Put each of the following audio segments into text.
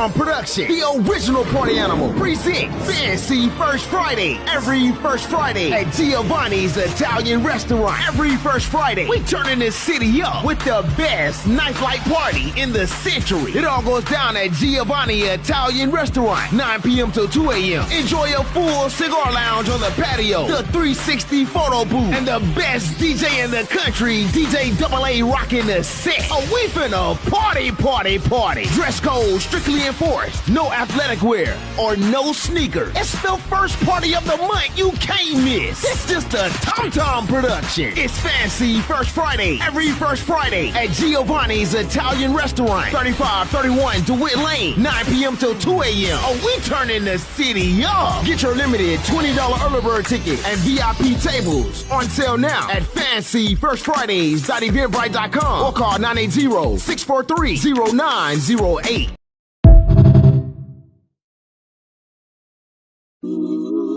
Tom production. The original party animal presents Fancy First Friday. Every first Friday at Giovanni's Italian Restaurant. Every first Friday, we turning this city up with the best nightlife party in the century. It all goes down at Giovanni Italian Restaurant, 9 p.m. till 2 a.m. Enjoy a full cigar lounge on the patio, the 360 photo booth, and the best DJ in the country, DJ AA rocking the set. Oh, we finna party. Dress code strictly enforced. No athletic wear or no sneakers. It's the first party of the month you can't miss. It's just a Tom production. It's Fancy First Friday. Every first Friday at Giovanni's Italian Restaurant, 3531 DeWitt Lane, 9 p.m. till 2 a.m. Oh, we turning the city up. Get your limited $20 early bird ticket and VIP tables on sale now at fancyfirstfridays.eventbrite.com or call 980-643-0908.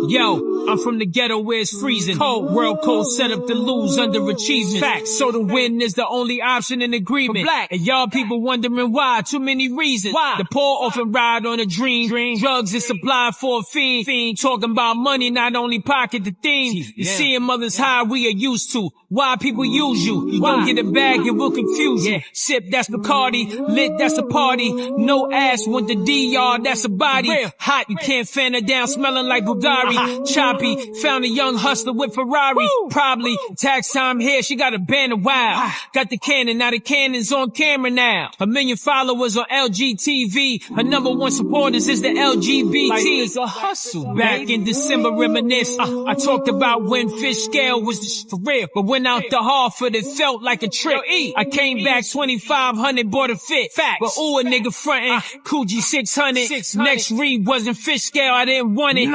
Yo, I'm from the ghetto where it's freezing. Cold, world code set up to lose underachievement. Facts, so the win is the only option in agreement. Black, and y'all people wondering why, too many reasons. Why? The poor often ride on a dream. Drugs is supplied for a fiend. Talking about money, not only pocket the theme. You seeing mothers high, we are used to. Why people use you? You don't get a bag, it will confuse you. Sip, that's Bacardi. Lit, that's a party. No ass, want the DR, that's a body. Hot, you can't fan her down, smelling like Bulgari. Choppy, found a young hustler with Ferrari. Probably, tax time here, she got a band of wild. Got the cannon, now the cannon's on camera now. 1 million followers on LGTV. Her number one supporters is the LGBT. Like it's a hustle. Back in December, reminisce. I talked about when fish scale was for real. But went out to Hartford, it felt like a trip. I came back 2,500, bought a fit. But ooh, a nigga frontin', Coogee 600. Next read wasn't fish scale, I didn't want it.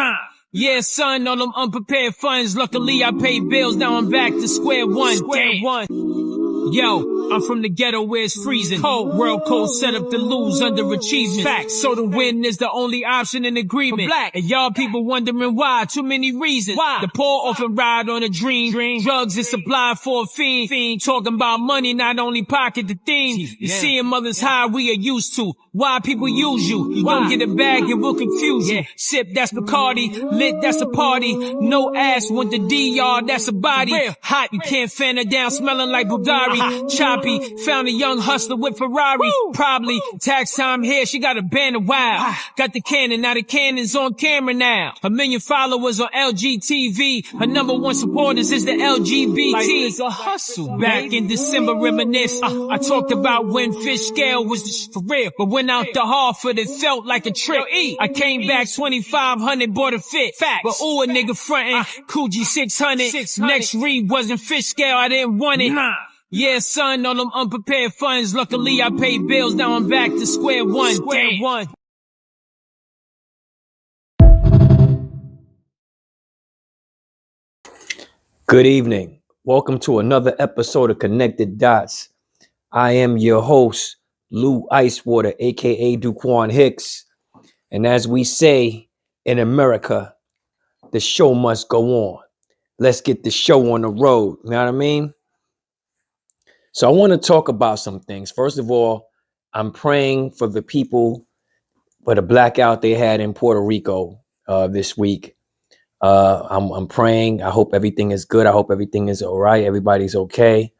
Yeah, son, all them unprepared funds. Luckily, I paid bills, now I'm back to square one. Yo, I'm from the ghetto where it's freezing. Cold, world code set up to lose underachievement. Facts, so the win is the only option in agreement. Black, and y'all people wondering why, too many reasons. Why? The poor often ride on a dream. Drugs is supplied for a fiend. Talking about money, not only pocket the theme. You seeing mothers high, we are used to. Why people use you? You don't get a bag, it will confuse you. Sip, that's Bacardi. Lit, that's a party. No ass, want the DR, that's a body. Hot, you can't fan her down, smelling like Bulgari. Choppy, found a young hustler with Ferrari. Probably, tax time here, she got a band of wild. Got the cannon, now the cannon's on camera now. 1 million followers on LGTV. Her number one supporters is the LGBT. Like it's a hustle. Back in December, reminisce. I talked about when fish scale was for real. But went out to Hartford, it felt like a trip. I came back 2,500, bought a fit. But ooh, a nigga frontin', Coogee 600. Next read wasn't fish scale, I didn't want it. Yeah, son, all them unprepared funds. Luckily, I paid bills, now I'm back to square one. Good evening. Welcome to another episode of Connected Dots. I am your host, Lou Icewater, aka Duquan Hicks. And as we say in America, the show must go on. Let's get the show on the road. You know what I mean? So I want to talk about some things. First of all, I'm praying for the people for the blackout they had in Puerto Rico this week. I'm praying. I hope everything is good. I hope everything is all right. Everybody's okay.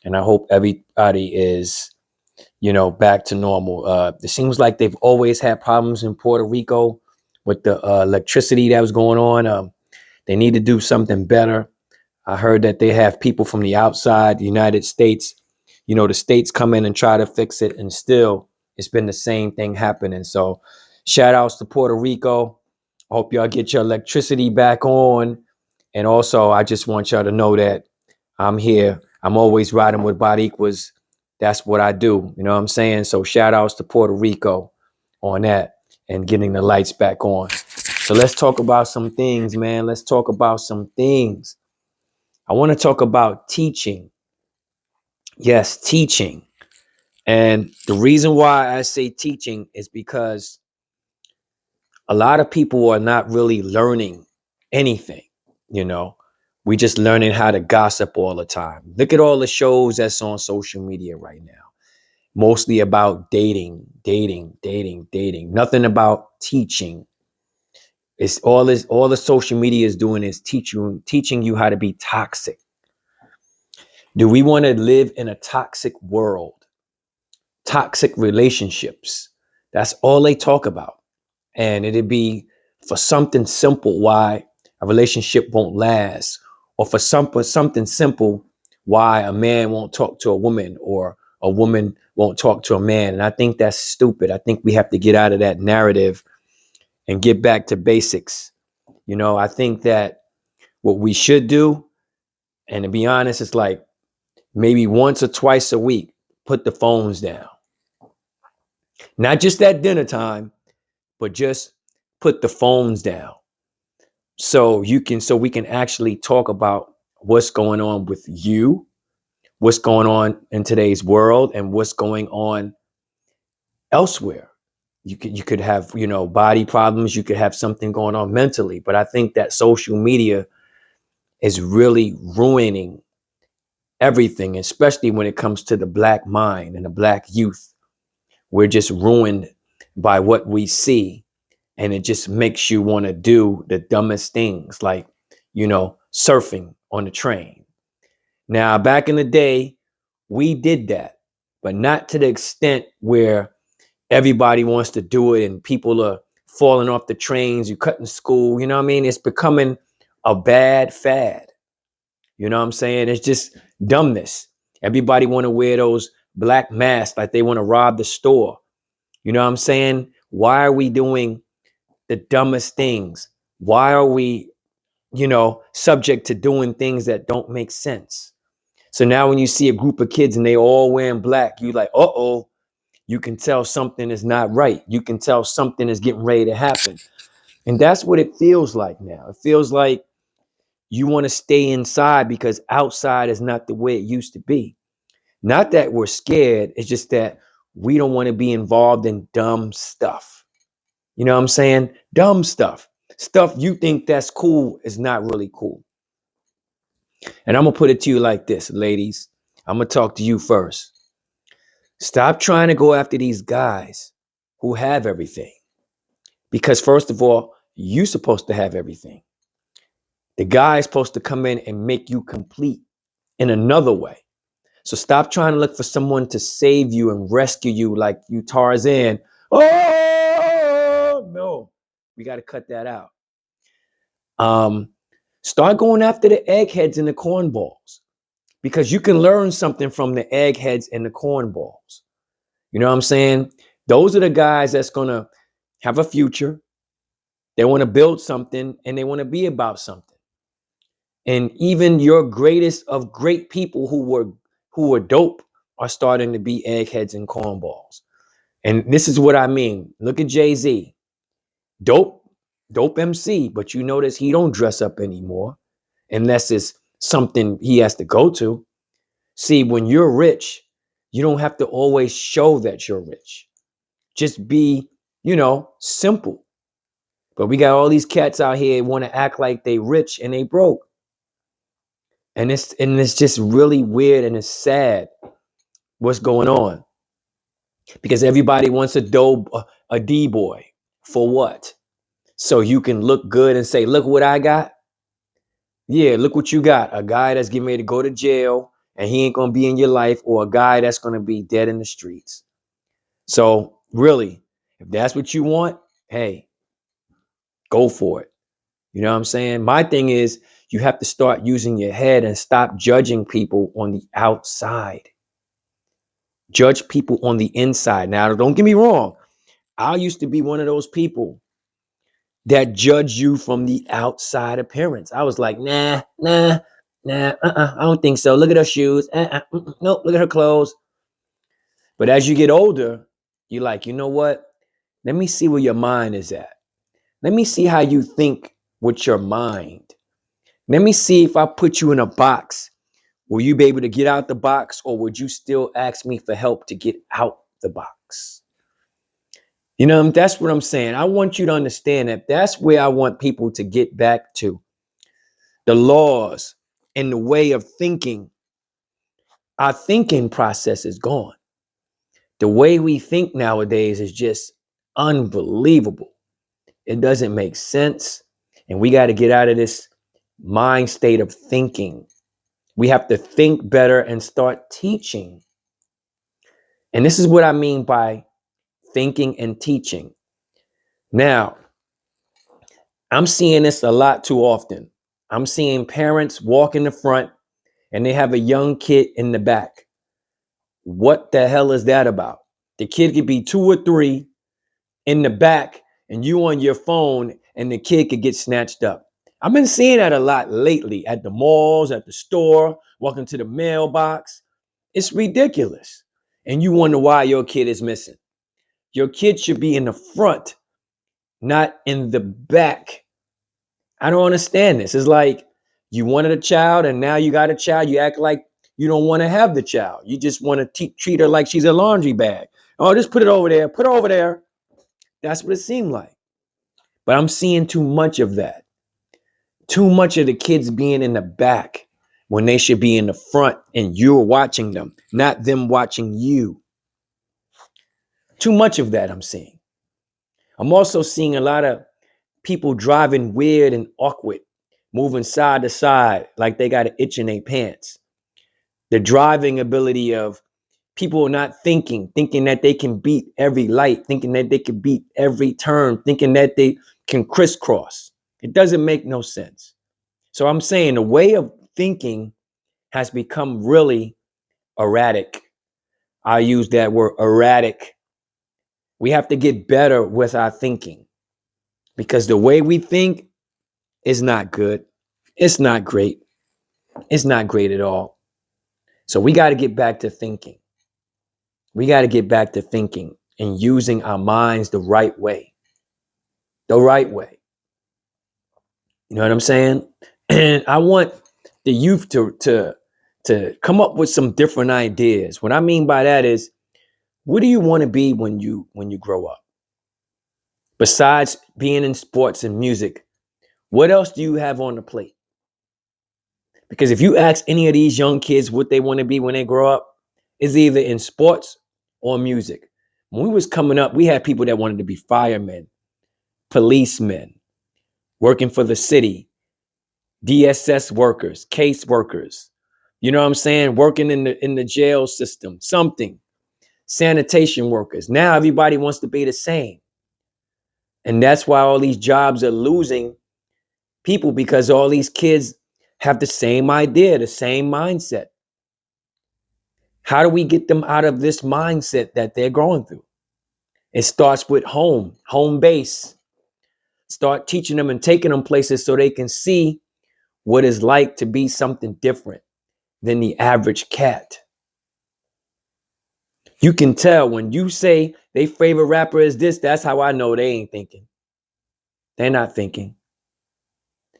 And I hope everybody is, back to normal. It seems like they've always had problems in Puerto Rico with the electricity that was going on. They need to do something better. I heard that they have people from the outside, the United States, the states come in and try to fix it. And still, it's been the same thing happening. So shout outs to Puerto Rico. I hope y'all get your electricity back on. And also, I just want y'all to know that I'm here. I'm always riding with Bariquas. That's what I do. You know what I'm saying? So shout outs to Puerto Rico on that and getting the lights back on. So let's talk about some things, man. Let's talk about some things. I want to talk about teaching. Yes, teaching. And the reason why I say teaching is because a lot of people are not really learning anything. We just learning how to gossip all the time. Look at all the shows that's on social media right now. mostly about dating. Nothing about teaching. It's all the social media is doing is teaching you how to be toxic. Do we want to live in a toxic world? Toxic relationships. That's all they talk about. And it'd be for something simple why a relationship won't last, or for something simple why a man won't talk to a woman or a woman won't talk to a man. And I think that's stupid. I think we have to get out of that narrative and get back to basics. I think that what we should do, and to be honest, it's like maybe once or twice a week, put the phones down. Not just at dinner time, but just put the phones down. So we can actually talk about what's going on with you, what's going on in today's world, and what's going on elsewhere. You could have, body problems, you could have something going on mentally, but I think that social media is really ruining everything, especially when it comes to the Black mind and the Black youth. We're just ruined by what we see, and it just makes you want to do the dumbest things, like, surfing on the train. Now, back in the day, we did that, but not to the extent where everybody wants to do it and people are falling off the trains, you cutting school, you know what I mean? It's becoming a bad fad. You know what I'm saying? It's just dumbness. Everybody want to wear those black masks like they want to rob the store. You know what I'm saying? Why are we doing the dumbest things? Why are we, subject to doing things that don't make sense? So now when you see a group of kids and they all wearing black, you like, uh-oh, you can tell something is not right. You can tell something is getting ready to happen. And that's what it feels like now. It feels like you want to stay inside because outside is not the way it used to be. Not that we're scared. It's just that we don't want to be involved in dumb stuff. You know what I'm saying? Dumb stuff. Stuff you think that's cool is not really cool. And I'm going to put it to you like this, ladies. I'm going to talk to you first. Stop trying to go after these guys who have everything. Because first of all, you're supposed to have everything. The guy is supposed to come in and make you complete in another way. So stop trying to look for someone to save you and rescue you like you Tarzan. Oh, no. We got to cut that out. Start going after the eggheads and the cornballs, because you can learn something from the eggheads and the cornballs. You know what I'm saying? Those are the guys that's going to have a future. They want to build something and they want to be about something. And even your greatest of great people who were dope are starting to be eggheads and cornballs. And this is what I mean. Look at Jay-Z. Dope MC, but you notice he don't dress up anymore unless it's something he has to go to. See, when you're rich, you don't have to always show that you're rich. Just be, simple. But we got all these cats out here want to act like they rich and they broke. And it's just really weird and it's sad what's going on. Because everybody wants a D-boy. For what? So you can look good and say, look what I got. Yeah, look what you got. A guy that's getting ready to go to jail and he ain't going to be in your life, or a guy that's going to be dead in the streets. So really, if that's what you want, hey, go for it. You know what I'm saying? My thing is, you have to start using your head and stop judging people on the outside. Judge people on the inside. Now, don't get me wrong. I used to be one of those people that judge you from the outside appearance. I was like, nah, I don't think so. Look at her shoes. Nope, look at her clothes. But as you get older, you're like, you know what? Let me see where your mind is at. Let me see how you think with your mind. Let me see if I put you in a box, will you be able to get out the box, or would you still ask me for help to get out the box? That's what I'm saying. I want you to understand that that's where I want people to get back to. The laws and the way of thinking. Our thinking process is gone. The way we think nowadays is just unbelievable. It doesn't make sense. And we got to get out of this mind state of thinking. We have to think better and start teaching. And this is what I mean by thinking and teaching. Now, I'm seeing this a lot too often. I'm seeing parents walk in the front and they have a young kid in the back. What the hell is that about? The kid could be 2 or 3 in the back and you on your phone and the kid could get snatched up. I've been seeing that a lot lately at the malls, at the store, walking to the mailbox. It's ridiculous. And you wonder why your kid is missing. Your kid should be in the front, not in the back. I don't understand this. It's like you wanted a child and now you got a child. You act like you don't want to have the child. You just want to treat her like she's a laundry bag. Oh, just put it over there. Put it over there. That's what it seemed like. But I'm seeing too much of that. Too much of the kids being in the back when they should be in the front and you're watching them, not them watching you. Too much of that I'm seeing. I'm also seeing a lot of people driving weird and awkward, moving side to side like they got an itch in their pants. The driving ability of people not thinking that they can beat every light, thinking that they can beat every turn, thinking that they can crisscross. It doesn't make no sense. So I'm saying the way of thinking has become really erratic. I use that word erratic. We have to get better with our thinking because the way we think is not good. It's not great. It's not great at all. So we got to get back to thinking. We got to get back to thinking and using our minds the right way. The right way. You know what I'm saying? And I want the youth to come up with some different ideas. What I mean by that is, what do you want to be when you grow up? Besides being in sports and music, what else do you have on the plate? Because if you ask any of these young kids what they want to be when they grow up, it's either in sports or music. When we was coming up, we had people that wanted to be firemen, policemen, working for the city, DSS workers, case workers. You know what I'm saying? Working in the jail system, something. Sanitation workers. Now everybody wants to be the same. And that's why all these jobs are losing people, because all these kids have the same idea, the same mindset. How do we get them out of this mindset that they're going through? It starts with home base. Start teaching them and taking them places so they can see what it's like to be something different than the average cat. You can tell when you say their favorite rapper is this, that's how I know they ain't thinking. They're not thinking.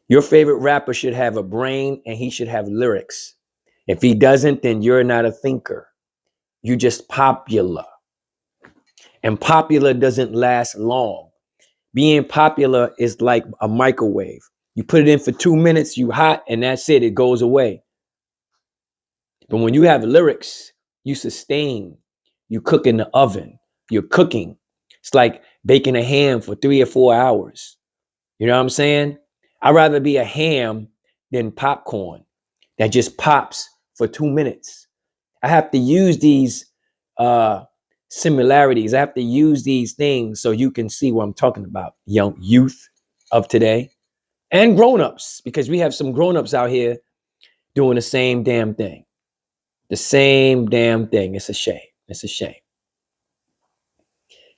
Your favorite rapper should have a brain and he should have lyrics. If he doesn't, then you're not a thinker. You're just popular. And popular doesn't last long. Being popular is like a microwave. You put it in for 2 minutes, you hot, and that's it. It goes away. But when you have lyrics, you sustain. You cook in the oven. You're cooking. It's like baking a ham for 3 or 4 hours. You know what I'm saying? I'd rather be a ham than popcorn that just pops for 2 minutes. I have to use these similarities. I have to use these things so you can see what I'm talking about. Young youth of today and grown-ups, because we have some grown-ups out here doing the same damn thing. The same damn thing. It's a shame. It's a shame.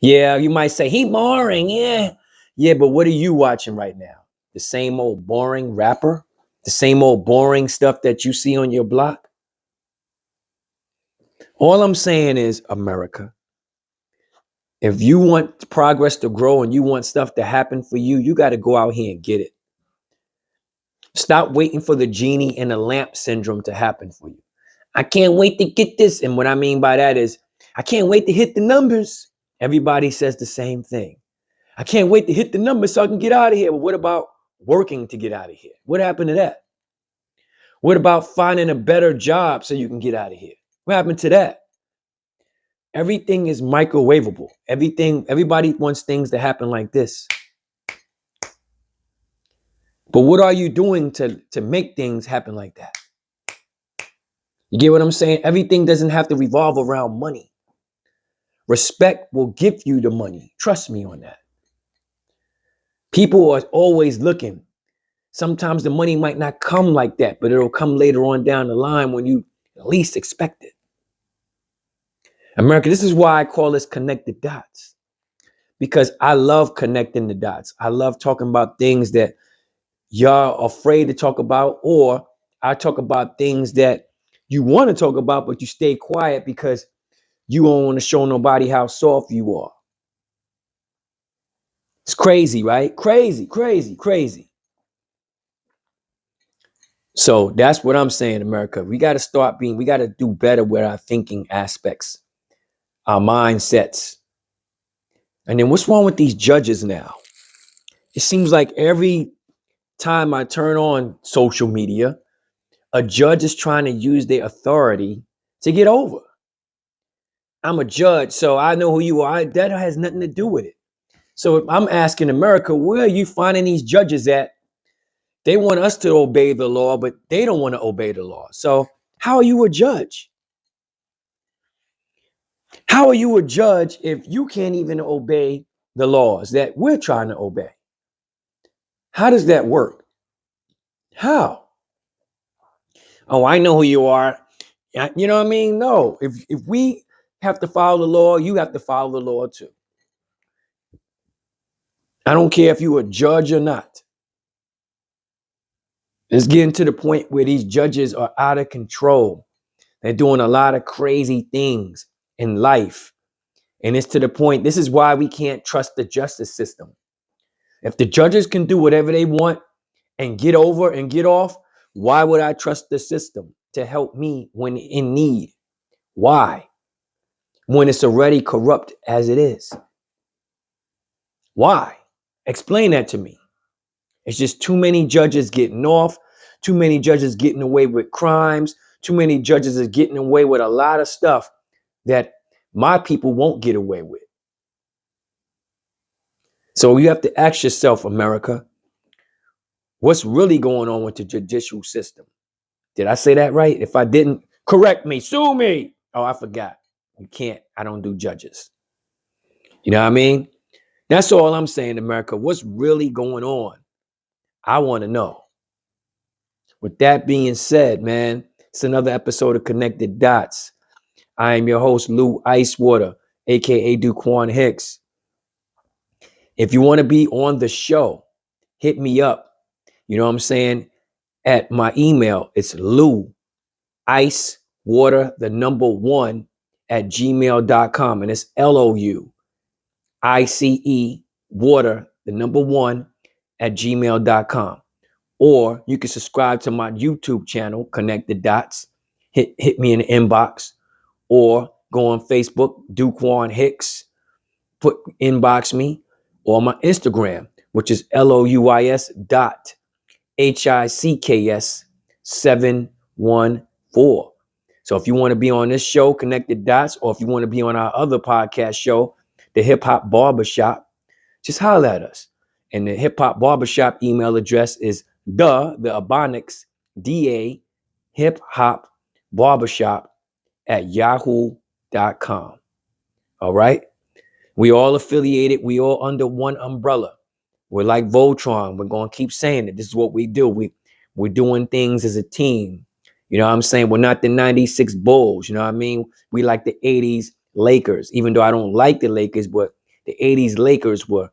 Yeah, you might say he boring. Yeah. Yeah, but what are you watching right now? The same old boring rapper? The same old boring stuff that you see on your block? All I'm saying is, America, if you want progress to grow and you want stuff to happen for you, you got to go out here and get it. Stop waiting for the genie in the lamp syndrome to happen for you. I can't wait to get this. And what I mean by that is, I can't wait to hit the numbers. Everybody says the same thing. I can't wait to hit the numbers so I can get out of here. But what about working to get out of here? What happened to that? What about finding a better job so you can get out of here? What happened to that? Everything is microwavable. Everybody wants things to happen like this. But what are you doing to make things happen like that? You get what I'm saying? Everything doesn't have to revolve around money. Respect will give you the money. Trust me on that. People are always looking. Sometimes the money might not come like that, but it'll come later on down the line when you least expect it. America, this is why I call this connected dots. Because I love connecting the dots. I love talking about things that y'all are afraid to talk about, or I talk about things that you want to talk about, but you stay quiet because you don't want to show nobody how soft you are. It's crazy, right? Crazy, crazy, crazy. So that's what I'm saying, America. We got to do better with our thinking aspects, our mindsets. And then what's wrong with these judges now? It seems like every time I turn on social media, a judge is trying to use their authority to get over. I'm a judge, so I know who you are. That has nothing to do with it. So I'm asking America, where are you finding these judges at? They want us to obey the law, but they don't want to obey the law. So how are you a judge? How are you a judge if you can't even obey the laws that we're trying to obey? How does that work? How? Oh, I know who you are. You know what I mean? No. If we have to follow the law, you have to follow the law too. I don't care if you're a judge or not. It's getting to the point where these judges are out of control. They're doing a lot of crazy things in life. And it's to the point, this is why we can't trust the justice system. If the judges can do whatever they want and get over and get off, why would I trust the system to help me when in need? Why? When it's already corrupt as it is. Why? Explain that to me. It's just too many judges getting off, too many judges getting away with crimes, too many judges are getting away with a lot of stuff that my people won't get away with. So you have to ask yourself, America, what's really going on with the judicial system? Did I say that right? If I didn't, correct me, sue me. Oh, I forgot. You can't. I don't do judges. You know what I mean? That's all I'm saying, America. What's really going on? I want to know. With that being said, man, it's another episode of Connected Dots. I am your host, Lou Icewater, aka Duquan Hicks. If you want to be on the show, hit me up. You know what I'm saying? At my email, it's Lou Icewater, the number 1 at gmail.com. And it's LOUICE water, the number 1 at gmail.com. Or you can subscribe to my YouTube channel, Connect the Dots. Hit me in the inbox, or go on Facebook, Duquan Hicks, inbox me, or my Instagram, which is LOUIS.HICKS714. So if you want to be on this show, Connected Dots, or if you want to be on our other podcast show, the Hip Hop Barbershop, just holler at us. And the Hip Hop Barbershop email address is the Ebonics, DA, Hip Hop Barbershop at yahoo.com. All right. We all affiliated. We all under one umbrella. We're like Voltron. We're going to keep saying it. This is what we do. We're doing things as a team. You know what I'm saying? We're not the 96 Bulls. You know what I mean? We like the 80s Lakers, even though I don't like the Lakers, but the 80s Lakers were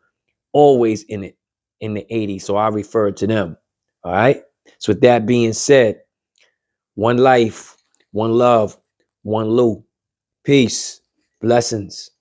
always in it in the 80s. So I refer to them. All right. So with that being said, one life, one love, one Lou. Peace. Blessings.